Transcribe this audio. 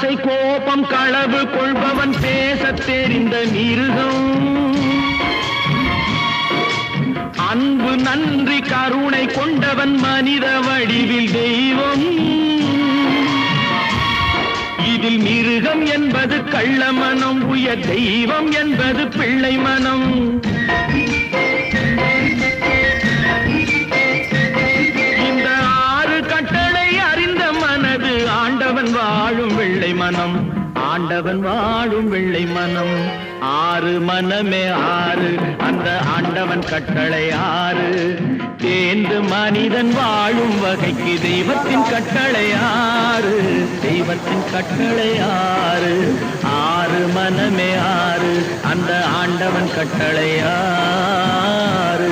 ஆசை கோபம் களவு கொள்பவன் பேசத் தெரிந்த மிருகம். அன்பு நன்றி கருணை கொண்டவன் மனித வடிவில் தெய்வம். இதில் மிருகம் என்பது கள்ள மனம், உயர் தெய்வம் என்பது பிள்ளை மனம். இந்த 6 கட்டளை அறிந்த மனது ஆண்டவன் வாழும் வெள்ளை மனம், ஆண்டவன் வாழும் வெள்ளை மனம். 6 மனமே 6, அந்த ஆண்டவன் கட்டளை 6. தேர்ந்து மனிதன் வாழும் வகைக்கு தெய்வத்தின் கட்டளை 6, தெய்வத்தின் கட்டளை 6. 6 மனமே 6, அந்த ஆண்டவன் கட்டளை 6.